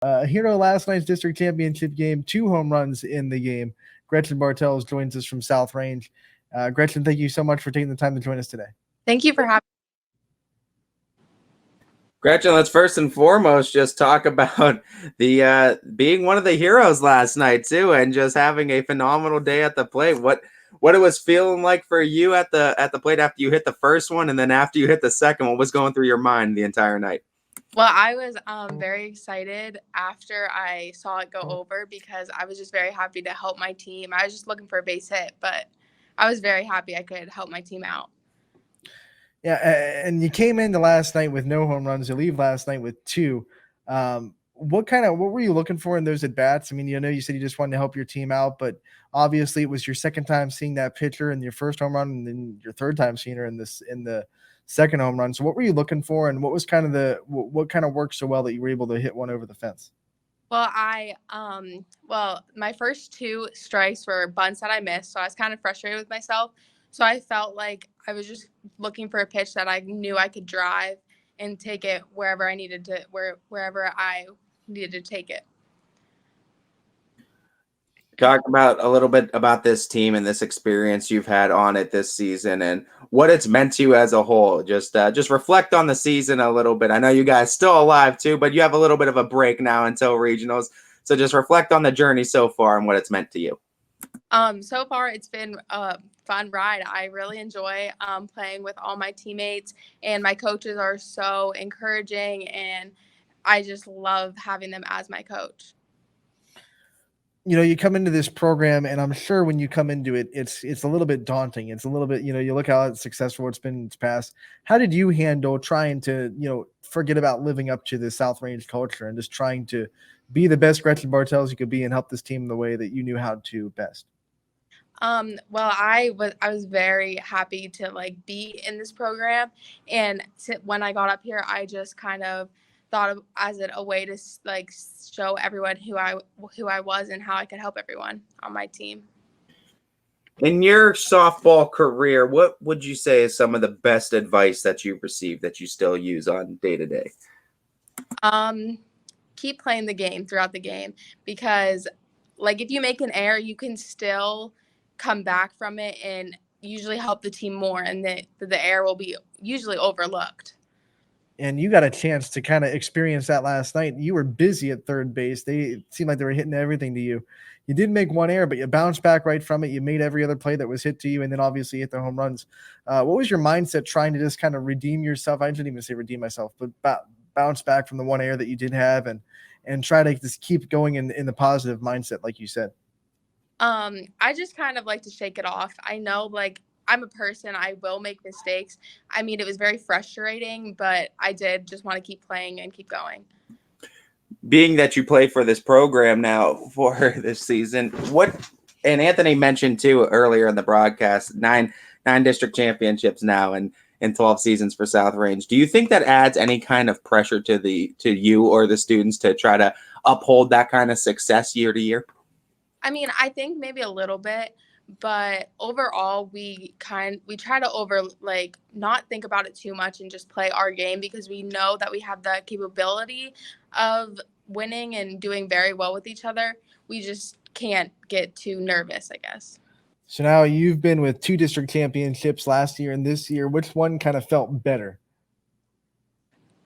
Hero last night's district championship game, 2 home runs in the game. Gretchen Bartels joins us from South Range. Gretchen, thank you so much for taking the time to join us today. Thank you for having Gretchen, let's first and foremost just talk about the being one of the heroes last night too, and just having a phenomenal day at the plate. What it was feeling like for you at the plate after you hit the first one, and then after you hit the second, what was going through your mind the entire night? Well, I was very excited after I saw it go over because I was just very happy to help my team. I was just looking for a base hit, but I was very happy I could help my team out. Yeah, and you came into last night with no home runs. You leave last night with 2. What were you looking for in those at bats? I mean, you said you just wanted to help your team out, but obviously it was your second time seeing that pitcher in your first home run, and then your third time seeing her in the second home run. So what were you looking for, and what was what kind of worked so well that you were able to hit one over the fence? Well, my first 2 strikes were bunts that I missed, so I was kind of frustrated with myself. So I felt like I was just looking for a pitch that I knew I could drive and take it wherever I needed to take it. Talk about a little bit about this team and this experience you've had on it this season and what it's meant to you as a whole. Just reflect on the season a little bit. I know you guys still alive too, but you have a little bit of a break now until regionals. So just reflect on the journey so far and what it's meant to you. So far it's been a fun ride. I really enjoy playing with all my teammates, and my coaches are so encouraging, and I just love having them as my coach. You come into this program, and I'm sure when you come into it, it's a little bit daunting. It's a little bit, you look how successful it's been in its past. How did you handle trying to, forget about living up to the South Range culture and just trying to be the best Gretchen Bartels you could be and help this team the way that you knew how to best? Well, I was very happy to be in this program, and when I got up here, I just kind of thought of as a way to show everyone who I was and how I could help everyone on my team. In your softball career, what would you say is some of the best advice that you've received that you still use on day to day? Keep playing the game throughout the game, because if you make an error, you can still come back from it and usually help the team more, and the error will be usually overlooked. And you got a chance to kind of experience that last night. You were busy at third base. It seemed like they were hitting everything to you. You did make one error, but you bounced back right from it. You made every other play that was hit to you, and then obviously hit the home runs. What was your mindset trying to just kind of redeem yourself? I didn't even say redeem myself, but bounce back from the one error that you did have and try to just keep going in the positive mindset, like you said? I just kind of like to shake it off. I know, I'm a person, I will make mistakes. I mean, it was very frustrating, but I did just want to keep playing and keep going. Being that you play for this program now for this season, and Anthony mentioned too earlier in the broadcast, nine district championships now and 12 seasons for South Range. Do you think that adds any kind of pressure to you or the students to try to uphold that kind of success year to year? I mean, I think maybe a little bit, but overall we try to not think about it too much and just play our game, because we know that we have the capability of winning and doing very well with each other. We just can't get too nervous, I guess. So now you've been with 2 district championships last year and this year. Which one kind of felt better?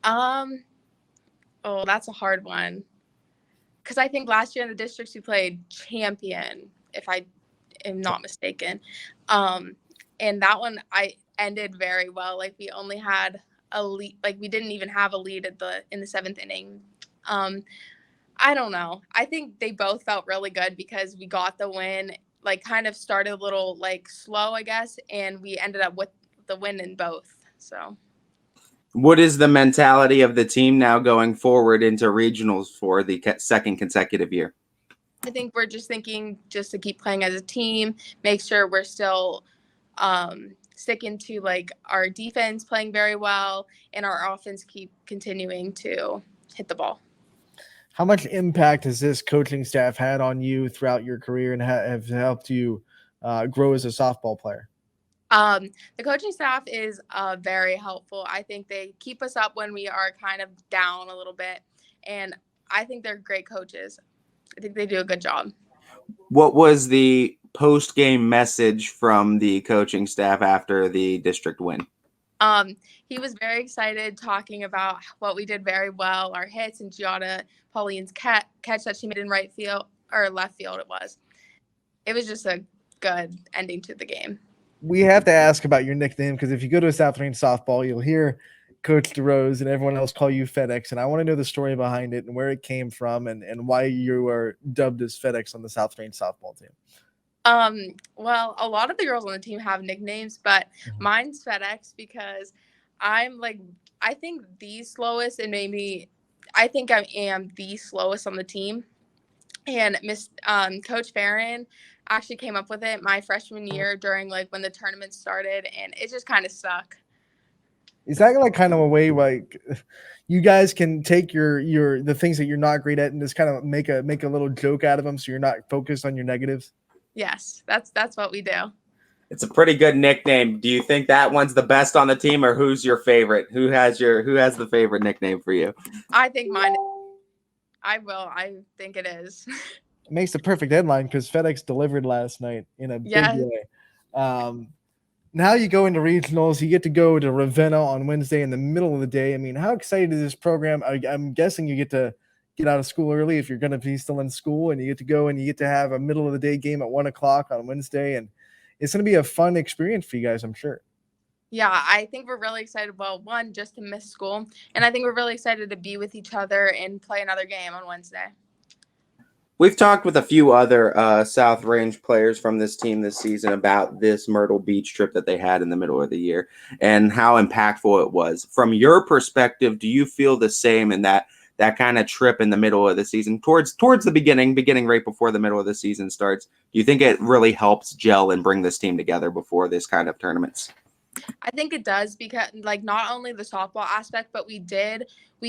Oh, that's a hard one. Because I think last year in the districts we played champion, if I am not mistaken. And that one I ended very well. We only had a lead, we didn't even have a lead in the 7th inning. I don't know. I think they both felt really good because we got the win, kind of started a little slow, I guess, and we ended up with the win in both. So what is the mentality of the team now going forward into regionals for the second consecutive year? I think we're just thinking just to keep playing as a team, make sure we're still sticking to our defense playing very well, and our offense keep continuing to hit the ball. How much impact has this coaching staff had on you throughout your career and have helped you grow as a softball player? The coaching staff is very helpful. I think they keep us up when we are kind of down a little bit, and I think they're great coaches. I think they do a good job. What was the post-game message from the coaching staff after the district win? He was very excited, talking about what we did very well, our hits, and Giada Pauline's catch that she made in right field or left field. It was just a good ending to the game. We have to ask about your nickname, because if you go to a South Range softball, you'll hear Coach DeRose and everyone else call you Fedex, and I want to know the story behind it and where it came from and why you are dubbed as Fedex on the South Range softball team. Well, a lot of the girls on the team have nicknames, but mine's Fedex because I'm like, I think the slowest, and maybe I think I am the slowest on the team. And Coach Farron actually came up with it my freshman year during like when the tournament started, and it just kind of stuck. Is that like kind of a way like you guys can take the things that you're not great at and just kind of make a little joke out of them, so you're not focused on your negatives? Yes, that's what we do. It's a pretty good nickname. Do you think that one's the best on the team, or who's your favorite? Who has the favorite nickname for you? I think mine. I think it is. It makes the perfect headline because FedEx delivered last night in a big way. Now you go into regionals. You get to go to Ravenna on Wednesday in the middle of the day. I mean, how excited is this program? I'm guessing you get to get out of school early if you're going to be still in school, and you get to go and you get to have a middle of the day game at 1:00 on Wednesday, and it's going to be a fun experience for you guys, I'm sure. Yeah, I think we're really excited. Well, one, just to miss school, and I think we're really excited to be with each other and play another game on Wednesday. We've talked with a few other South Range players from this team this season about this Myrtle Beach trip that they had in the middle of the year and how impactful it was. From your perspective, do you feel the same in that kind of trip in the middle of the season towards the beginning right before the middle of the season starts? Do you think it really helps gel and bring this team together before this kind of tournaments? I think it does, because like not only the softball aspect, but we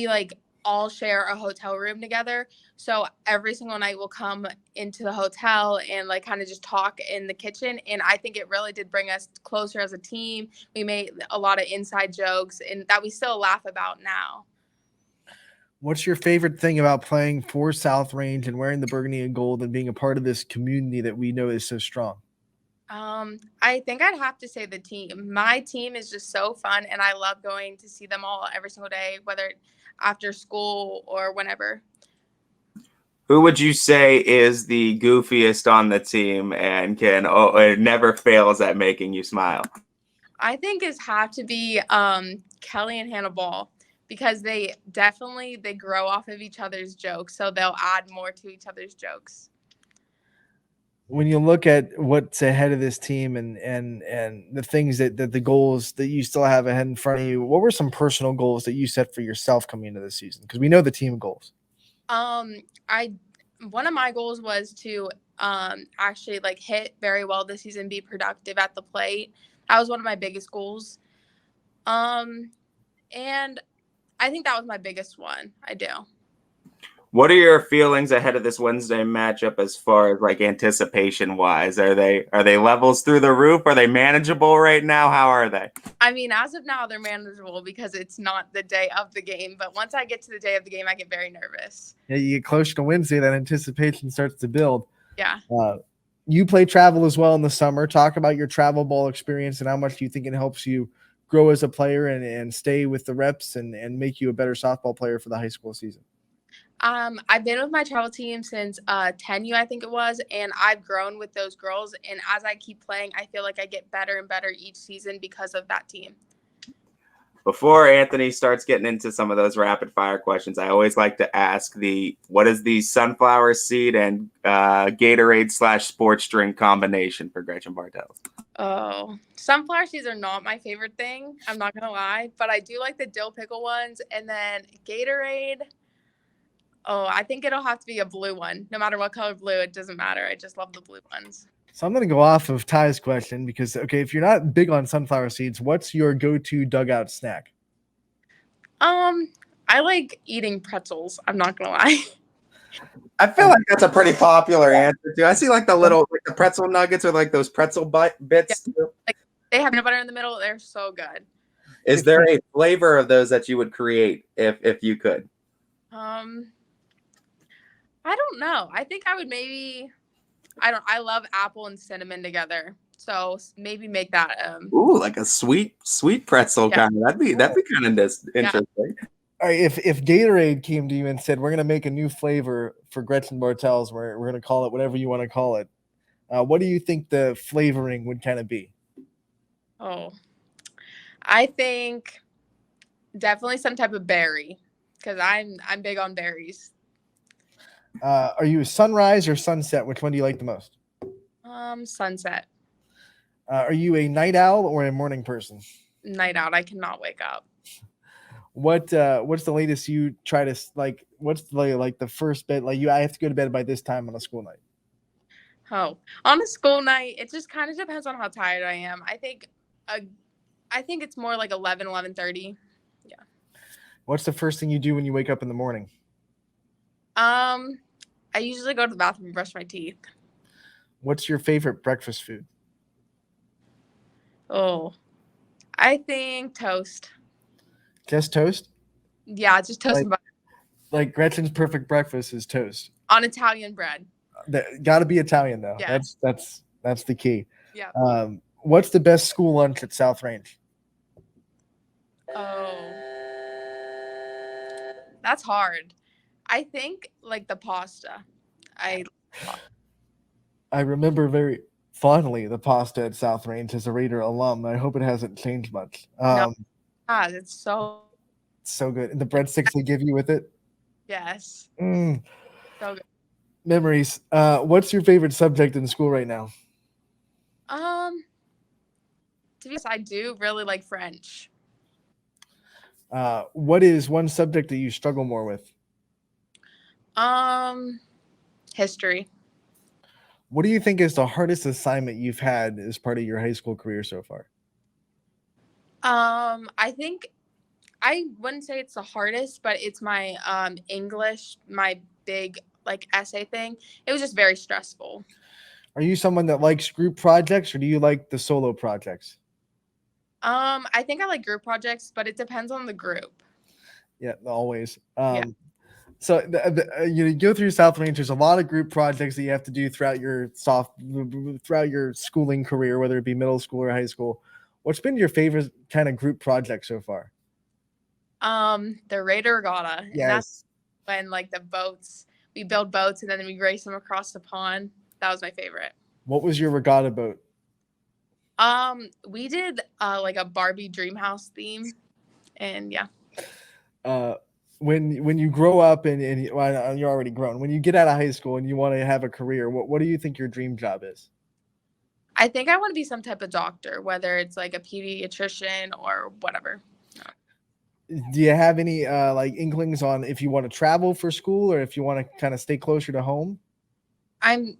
like all share a hotel room together. So every single night we'll come into the hotel and like kind of just talk in the kitchen. And I think it really did bring us closer as a team. We made a lot of inside jokes and that we still laugh about now. What's your favorite thing about playing for South Range and wearing the burgundy and gold and being a part of this community that we know is so strong? I think I'd have to say the team. My team is just so fun, and I love going to see them all every single day, whether after school or whenever. Who would you say is the goofiest on the team and it never fails at making you smile? I think it have to be Kelly and Hannah Ball, because they grow off of each other's jokes, so they'll add more to each other's jokes. When you look at what's ahead of this team and the things that the goals that you still have ahead in front of you, what were some personal goals that you set for yourself coming into this season? Because we know the team goals. One of my goals was to actually like hit very well this season, be productive at the plate. That was one of my biggest goals. And I think that was my biggest one. I do. What are your feelings ahead of this Wednesday matchup as far as like anticipation wise? Are they levels through the roof? Are they manageable right now? How are they? I mean, as of now, they're manageable because it's not the day of the game. But once I get to the day of the game, I get very nervous. Yeah, you get closer to Wednesday, that anticipation starts to build. Yeah. You play travel as well in the summer. Talk about your travel ball experience and how much you think it helps you grow as a player and stay with the reps and make you a better softball player for the high school season. I've been with my travel team since 10U, I think it was, and I've grown with those girls. And as I keep playing, I feel like I get better and better each season because of that team. Before Anthony starts getting into some of those rapid fire questions, I always like to ask what is the sunflower seed and Gatorade / sports drink combination for Gretchen Bartels? Oh, sunflower seeds are not my favorite thing. I'm not going to lie, but I do like the dill pickle ones. And then Gatorade. Oh, I think it'll have to be a blue one. No matter what color blue, it doesn't matter. I just love the blue ones. So I'm going to go off of Ty's question because, okay, if you're not big on sunflower seeds, what's your go-to dugout snack? I like eating pretzels. I'm not going to lie. I feel like that's a pretty popular answer too. I see like the pretzel nuggets or like those pretzel bits too. Like they have peanut butter in the middle. They're so good. Is there a flavor of those that you would create if you could? don't know. I think I would maybe. I love apple and cinnamon together, so maybe make that. Ooh, like a sweet pretzel Yeah. kind of. That'd be kind of interesting. All right, if Gatorade came to you and said, "We're going to make a new flavor for Gretchen Bartels, we're going to call it whatever you want to call it," what do you think the flavoring would kind of be? Oh, I think definitely some type of berry, because I'm big on berries. Are you a sunrise or sunset? Which one do you like the most? Sunset. Are you a night owl or a morning person? Night out. I cannot wake up. What's the latest you try to like? What's the first bed? Like I have to go to bed by this time on a school night. Oh, on a school night, it just kind of depends on how tired I am. I think it's more like 11:30. Yeah. What's the first thing you do when you wake up in the morning? I usually go to the bathroom and brush my teeth. What's your favorite breakfast food? Oh, I think toast. Just toast? Yeah, just toast and butter Like Gretchen's perfect breakfast is toast. on Italian bread. Got to be Italian though. Yeah. That's the key. Yeah. What's the best school lunch at South Range? Oh, that's hard. I think like the pasta. I remember very fondly the pasta at South Range as a Raider alum. I hope it hasn't changed much. it's so good. And the breadsticks they give you with it. yes. Mm. So good. Memories. What's your favorite subject in school right now? To be honest, I do really like French. What is one subject that you struggle more with? History. What do you think is the hardest assignment you've had as part of your high school career so far? I think I wouldn't say it's the hardest, but it's my English, my big like essay thing. It was just very stressful. Are you someone that likes group projects or do you like the solo projects? I think I like group projects, but it depends on the group. Yeah, always. Yeah. So you go through South Range. There's a lot of group projects that you have to do throughout your schooling career, whether it be middle school or high school. What's been your favorite kind of group project so far? The Raider Regatta. Yes. And that's when like we build boats and then we race them across the pond. That was my favorite. What was your regatta boat? We did like a Barbie dream house theme, and yeah. When you grow up and you're already grown, when you get out of high school and you want to have a career, what do you think your dream job is? I think I want to be some type of doctor, whether it's like a pediatrician or whatever. Do you have any like inklings on if you want to travel for school or if you want to kind of stay closer to home? I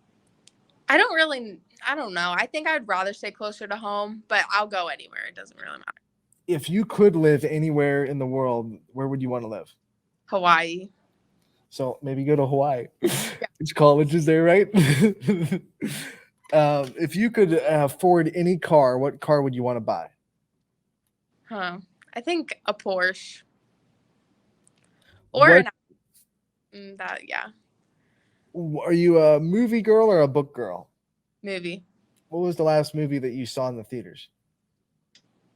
don't know. I think I'd rather stay closer to home, but I'll go anywhere. It doesn't really matter. If you could live anywhere in the world, where would you want to live? Hawaii. So maybe go to Hawaii. Yeah. Which college is there, right? If you could afford any car, what car would you want to buy? I think a Porsche. Or yeah. Are you a movie girl or a book girl? Movie. What was the last movie that you saw in the theaters?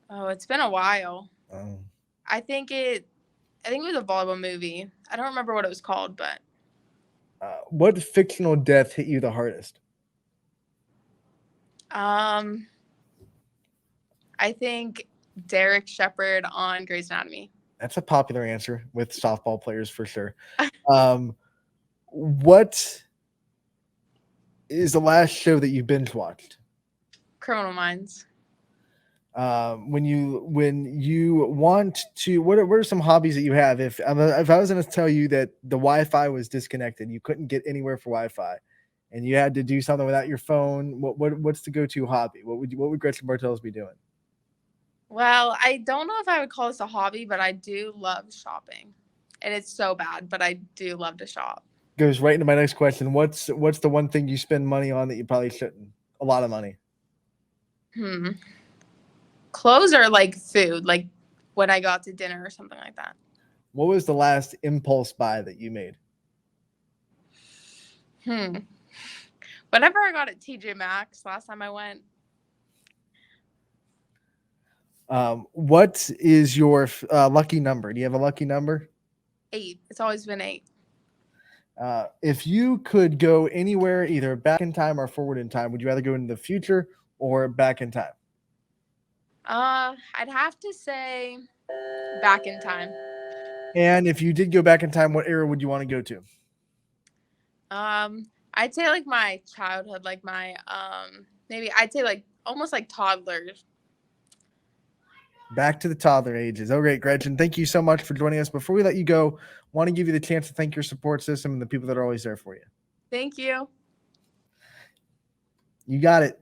Oh, it's been a while. Oh. I think it was a volleyball movie. I don't remember what it was called, but. What fictional death hit you the hardest? I think Derek Shepherd on Grey's Anatomy. That's a popular answer with softball players for sure. What is the last show that you binge watched? Criminal Minds. When you want to, what are some hobbies that you have? If I was going to tell you that the Wi-Fi was disconnected, you couldn't get anywhere for Wi-Fi, and you had to do something without your phone, what's the go-to hobby? What would Gretchen Bartels be doing? Well, I don't know if I would call this a hobby, but I do love shopping, and it's so bad, but I do love to shop. Goes right into my next question. What's the one thing you spend money on that you probably shouldn't? A lot of money. Clothes or like food, like when I go out to dinner or something like that. What was the last impulse buy that you made? Whatever I got at TJ Maxx last time I went. What is your lucky number? Do you have a lucky number? 8. It's always been 8. If you could go anywhere, either back in time or forward in time, would you rather go into the future or back in time? I'd have to say back in time. And if you did go back in time, what era would you want to go to? I'd say like my childhood, like my maybe I'd say like almost like toddlers. Back to the toddler ages. Oh, great, Gretchen. Thank you so much for joining us. Before we let you go, want to give you the chance to thank your support system and the people that are always there for you. Thank you. You got it.